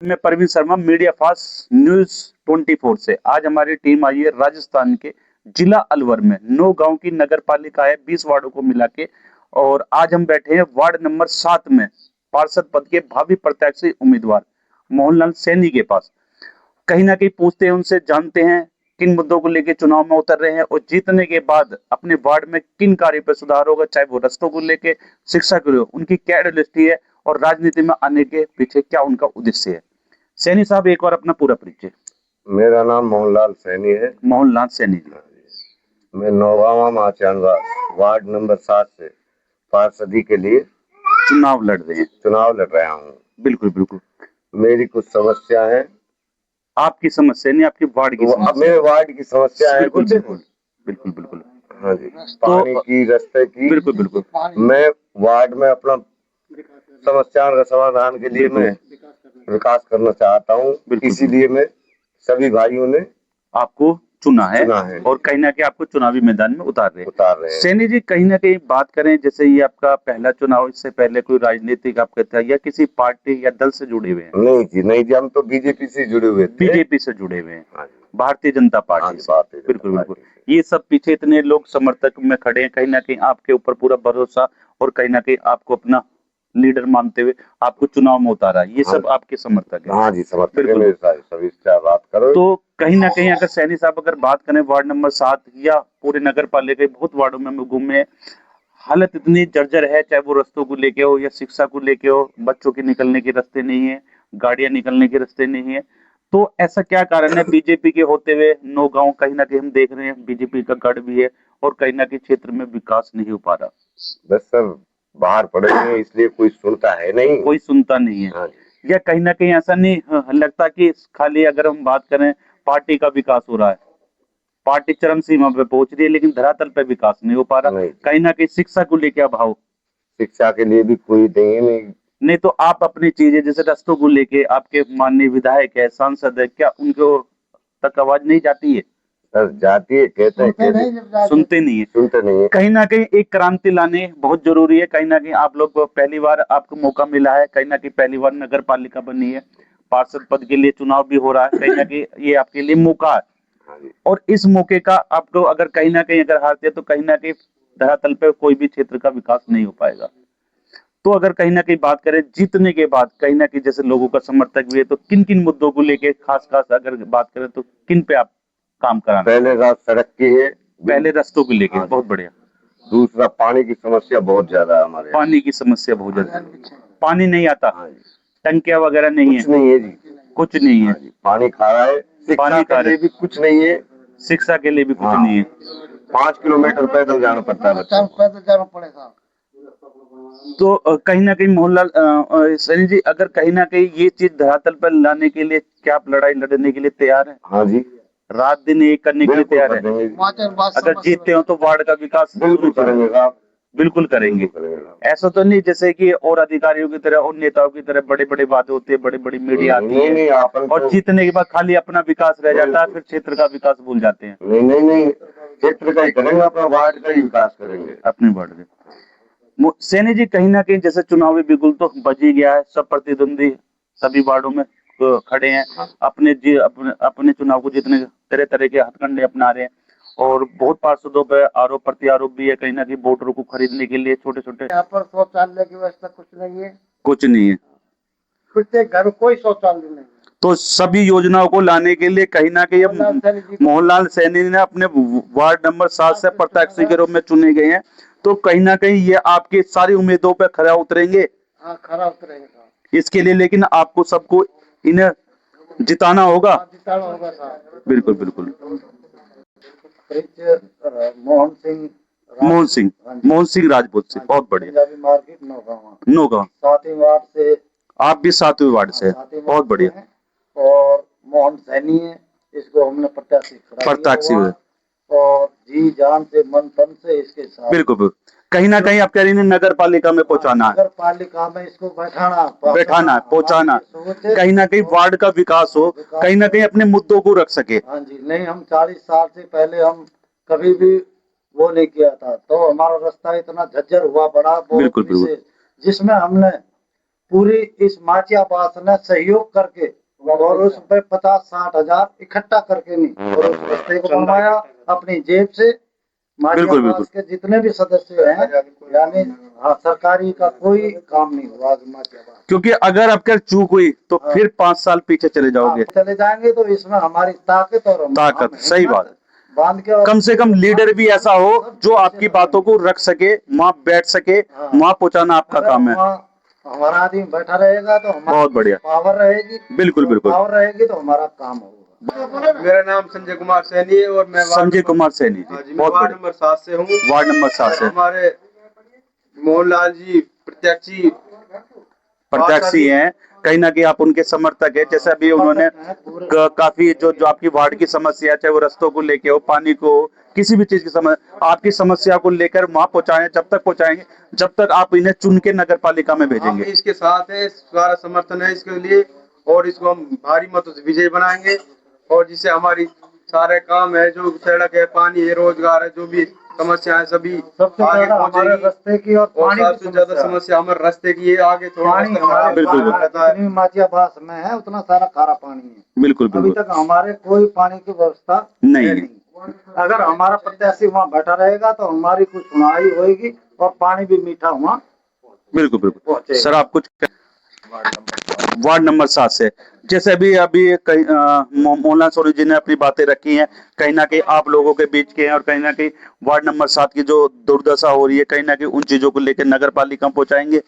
मैं Parveen Sharma, media fast news 24 से। आज हमारी टीम आई है राजस्थान के जिला अलवर में। 9 गांव की नगर पालिका है, 20 वार्डों को मिला के। और आज हम बैठे हैं वार्ड नंबर 7 में पार्षद पद के भावी प्रत्याशी उम्मीदवार मोहनलाल सैनी के पास। कहीं ना कहीं पूछते हैं उनसे, जानते हैं किन मुद्दों को लेकर चुनाव में उतर रहे हैं और जीतने के बाद अपने वार्ड में किन कार्यों पर सुधार होगा, चाहे वो रस्तों को लेकर, शिक्षा को लेकर, उनकी क्या दृष्टि है और राजनीति में आने के पीछे क्या उनका उद्देश्य है। सैनी साहब, एक और अपना पूरा परिचय। मेरा नाम मोहनलाल सैनी है। मोहनलाल सैनी जी। मैं नौगावा माचानवा वार्ड नंबर 7 से पार्षदी के लिए चुनाव लड़ रहा हूँ। बिल्कुल बिल्कुल। मेरी कुछ समस्या है। आपकी समस्या नहीं, आपकी वार्ड की समस्या। मेरे वार्ड की समस्या है। बिल्कुल बिल्कुल बिल्कुल बिल्कुल। हाँ जी, पानी की, रास्ते की। बिल्कुल बिल्कुल। मैं वार्ड में अपना समस्या का समाधान के लिए मैं विकास करना चाहता हूँ। इसीलिए मैं सभी भाइयों ने आपको चुना है और कहीं ना कहीं आपको चुनावी मैदान में उतार रहे हैं। सैनी जी, कहीं ना कहीं बात करें, जैसे ये आपका पहला चुनाव, इससे पहले कोई राजनीतिक आपका था या किसी पार्टी या दल से जुड़े हुए हैं? नहीं जी, हम तो बीजेपी से जुड़े हुए थे। बीजेपी से जुड़े हुए हैं, भारतीय जनता पार्टी से। बिल्कुल बिल्कुल। ये सब पीछे इतने लोग समर्थक में खड़े हैं, कहीं ना कहीं आपके ऊपर पूरा भरोसा और कहीं ना कहीं आपको अपना लीडर मानते हुए आपको चुनाव में उतारा, ये सब आपके समर्थक है। हाँ जी, समर्थक है मेरे साथ। सभी से बात करो तो कहीं ना कहीं अगर सैनी साहब अगर बात करें वार्ड नंबर 7 या पूरे नगर पालिका के बहुत वार्डों में हम घूमे, हालत इतनी जर्जर है, चाहे वो रस्तों को लेके हो या शिक्षा को लेके हो, बच्चों के निकलने के रास्ते नहीं है, गाड़ियां निकलने के रास्ते नहीं है। तो ऐसा क्या कारण है बीजेपी के होते हुए 9 गांव कहीं ना कहीं हम देख रहे हैं बीजेपी का गढ़ भी है और कहीं ना कहीं क्षेत्र में विकास नहीं हो पा रहा? बस सब बाहर पड़े हैं, इसलिए कोई सुनता है नहीं। कोई सुनता नहीं है। हाँ, या कहीं ना कहीं ऐसा नहीं लगता कि खाली अगर हम बात करें पार्टी का विकास हो रहा है, पार्टी चरम सीमा पे पहुंच रही है, लेकिन धरातल पे विकास नहीं हो पा रहा। कहीं ना कहीं शिक्षा को लेकर अभाव, शिक्षा के लिए भी कोई नहीं तो आप अपनी चीजें जैसे रस्तों को लेके आपके माननीय विधायक है, सांसद है, क्या उनको तक आवाज नहीं जाती है? सर जाती है, कहते हैं, सुनते नहीं है। कहीं ना कहीं एक क्रांति लाने बहुत जरूरी है। कहीं ना कहीं आप लोग को पहली बार आपको मौका मिला है, कहीं ना कहीं पहली बार नगर पालिका बनी है, पार्षद पद के लिए चुनाव भी हो रहा है, कहीं ना कहीं ये आपके लिए मौका है। और इस मौके का आपको अगर कहीं ना कहीं अगर हारते तो कहीं ना कहीं धरातल पे कोई भी क्षेत्र का विकास नहीं हो पाएगा। तो अगर कहीं ना कहीं बात करें जीतने के बाद, कहीं ना कहीं जैसे लोगों का समर्थक भी है, तो किन किन मुद्दों को लेके खास खास अगर बात करें तो किन पे आप काम कराना? पहले रात सड़क की है, पहले रस्तों को लेके। बहुत बढ़िया। दूसरा पानी की समस्या बहुत ज्यादा है हमारे। पानी की समस्या बहुत ज्यादा, पानी नहीं आता, टंकियां वगैरह नहीं है? कुछ नहीं है जी, कुछ नहीं है। पानी खा रहा है। पानी के लिए भी कुछ नहीं है। शिक्षा के लिए भी कुछ नहीं है। 5 किलोमीटर पैदल जाना पड़ता है, पैदल जाना पड़ेगा। तो कहीं ना कहीं मोहनलाल सैनी जी, अगर कहीं ना कहीं ये चीज धरातल पर लाने के लिए क्या आप लड़ाई लड़ने के लिए तैयार हैं? हाँ जी, रात दिन एक करने के लिए तैयार है? अगर जीतते हो तो वार्ड का विकास बिल्कुल करेंगे। बिल्कुल करेंगे। ऐसा तो नहीं जैसे कि और अधिकारियों की तरह और नेताओं की तरह बड़े बड़े वादे होते हैं, बड़ी बड़ी मीडिया आती है और जीतने के बाद खाली अपना विकास रह जाता है, फिर क्षेत्र का विकास भूल जाते हैं। नहीं, क्षेत्र का ही करेंगे, अपना वार्ड का ही विकास करेंगे, अपने वार्ड का। सैनी जी, कहीं ना कहीं जैसे चुनावी बिगुल तो बज ही गया है, सब प्रतिद्वंदी सभी वार्डों में खड़े हैं, अपने चुनाव को जीतने तरह तरह के हथकंडे अपना रहे हैं और बहुत पार्षदों पे आरोप प्रत्यारोप भी है, कहीं ना कहीं वोटरों को खरीदने के लिए छोटे छोटे। यहाँ पर शौचालय की व्यवस्था कुछ नहीं है। कुछ नहीं है। प्रत्येक घर कोई शौचालय नहीं। तो सभी योजनाओं को लाने के लिए कहीं ना कहीं मोहनलाल सैनी ने अपने वार्ड नंबर 7 से प्रत्याशी के रूप में चुने गए हैं। तो कहीं ना कहीं ये आपकी सारी उम्मीदों पर खरा उतरेंगे। हाँ, खरा उतरेंगे इसके लिए, लेकिन आपको सबको इन्हें जिताना होगा। जिताना होगा साहब। बिल्कुल बिल्कुल। मोहन सिंह राजपूत से। बहुत बढ़िया। मार्केट नौगांव 7वीं वार्ड से। आप भी 7वीं वार्ड से? बहुत बढ़िया। और मोहन सैनी है, इसको हमने प्रत्याशी हुए और जी जान से मन तन से इसके साथ। बिल्कुल। कहीं ना कहीं आप कह रही हैं नगर पालिका में पहुंचाना है, नगर पालिका में इसको बैठाना है, पहुंचाना, कहीं ना कहीं वार्ड का विकास हो, कहीं ना कहीं अपने मुद्दों को रख सके। हाँ जी, नहीं, हम 40 साल से पहले हम कभी भी वो नहीं किया था, तो हमारा रास्ता इतना झज्जर हुआ बड़ा, बिल्कुल बिल्कुल, जिसमें हमने पूरी इस माचिया पास ने सहयोग करके और उस पे 50-60 हजार इकट्ठा करके नहीं और उस रास्ते को बनवाया अपनी जेब से। माचिया बिल्कुल, पास बिल्कुल। के जितने भी सदस्य हैं यानी हाँ, सरकारी का कोई काम नहीं हुआ आज माचिया पास। क्योंकि अगर आपके चूक हुई तो फिर 5 साल पीछे चले जाओगे। चले जाएंगे तो इसमें हमारी ताकत और ताकत, सही बात है। बांध के कम से कम लीडर भी ऐसा हो जो आपकी बातों को रख सके, वहां बैठ सके, वहां पहुंचाना आपका काम है। हमारा आदमी बैठा रहेगा तो हमारी बहुत बढ़िया। पावर रहेगी। बिल्कुल, बिल्कुल। पावर रहेगी तो हमारा काम होगा। मेरा नाम संजय कुमार सैनी है और मैं संजय कुमार सैनी हाँ जी, जी, मैं बहुत वार्ड बढ़िया। नंबर 7 से हूँ। वार्ड नंबर 7 से हमारे मोहनलाल जी प्रत्याशी प्रत्याशी हैं, कहीं ना कहीं आप उनके समर्थक है। जैसे अभी उन्होंने काफी जो आपकी वार्ड की समस्या है, चाहे वो रस्तों को लेके हो, पानी को, किसी भी चीज की समस्या, आपकी समस्या को लेकर वहां पहुंचाएं। जब तक पहुंचाएंगे जब तक आप इन्हें चुन के नगर पालिका में हम भेजेंगे। इसके साथ है, सारा समर्थन है इसके लिए और इसको हम भारी मतों से विजय बनाएंगे और जिससे हमारी सारे काम है, जो सड़क है, पानी है, रोजगार है, जो भी समस्या है सभी सबसे आगे ज्यादा हमारे पहुंचेगी। रास्ते की और और पानी की सबसे ज्यादा समस्या समस्या हमारे रास्ते की है, आगे थोड़ा पानी रास्ता हमारे खराब बिल्कुल, रहता है। जितनी माचिया पास में है उतना सारा खारा पानी है। बिल्कुल, अभी बिल्कुल। तक हमारे कोई पानी की व्यवस्था नहीं है है। नहीं। अगर हमारा प्रत्याशी वहाँ बैठा रहेगा तो हमारी कुछ सुनवाई होगी और पानी भी मीठा वहाँ बिल्कुल, बिल्कुल। पहुंचेगा। सर आप कुछ वार्ड नंबर 7 से, जैसे अभी अभी कहीं मोहनलाल सोनी जी ने अपनी बातें रखी हैं, कहीं ना कहीं आप लोगों के बीच के हैं और कहीं ना कहीं वार्ड नंबर 7 की जो दुर्दशा हो रही है, कहीं ना कहीं उन चीजों को लेकर नगर पालिका पहुंचाएंगे।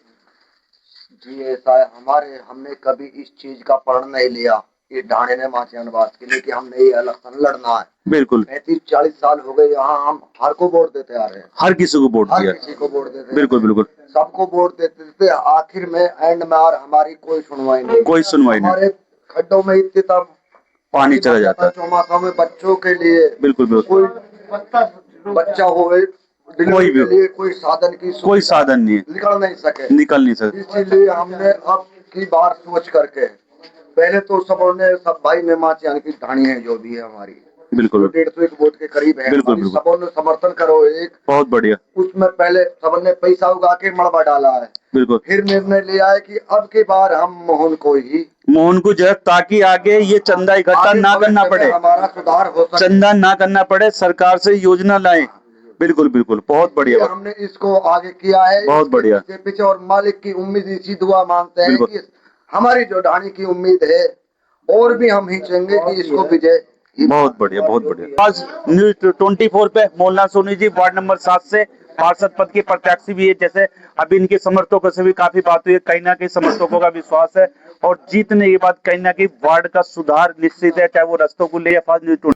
जी ऐसा है, हमने कभी इस चीज का प्रण नहीं लिया ये ढाणे ने माचिया निवास के लिए कि हमने ये इलेक्शन लड़ना है। बिल्कुल। 35-40 साल हो गए यहाँ, हम हर को वोट देते आ रहे हैं, हर किसी को वोट हर दिया। किसी को वोट देते बिल्कुल, बिल्कुल। सबको वोट देते थे। आखिर में एंड में और हमारी कोई सुनवाई नहीं, कोई सुनवाई नहीं। हमारे खड्डों में इतने तब पानी चला जाता है। चौमासा में बच्चों के लिए बिल्कुल, बिल्कुल। कोई बच्चा हो कोई भी के लिए कोई साधन की कोई साधन नहीं है, निकल नहीं सके। सकते। इसीलिए हमने अब की बार सोच करके पहले तो सब भाई ने माचिया की ढाणी है जो भी है हमारी, बिल्कुल, 150 वोट के करीब है। बिल्कुल, हमारी बिल्कुल। सबों ने समर्थन करो एक, बहुत बढ़िया। उसमें पहले सबने पैसा उगा के मड़बा डाला है। बिल्कुल। फिर निर्णय लिया है कि अब की बार हम मोहन को ही जो है, ताकि आगे ये चंदा इकट्ठा आगे ना करना भविष्य में पड़े, हमारा सुधार हो सके, चंदा ना करना पड़े, सरकार से योजना लाए। बिल्कुल, बिल्कुल। बहुत बढ़िया इसलिए बात। हमने इसको आगे किया है। बहुत इसके बढ़िया। पीछे और मालिक की उम्मीद इसी दुआ मांगते हैं बिल्कुल। कि हमारी जो ढाणी की उम्मीद है और भी हम ही चाहेंगे कि इसको विजय। बहुत बढ़िया, बहुत बढ़िया। आज न्यूज 24 पे मोहनलाल सोनी जी वार्ड नंबर 7 से पार्षद पद के प्रत्याशी भी है। जैसे अभी इनके समर्थकों से भी काफी बात हुई है, कहीं ना कहीं समर्थकों का विश्वास है और जीतने के बाद कहीं ना कहीं वार्ड का सुधार निश्चित है, चाहे वो रस्तों को ले या न्यूज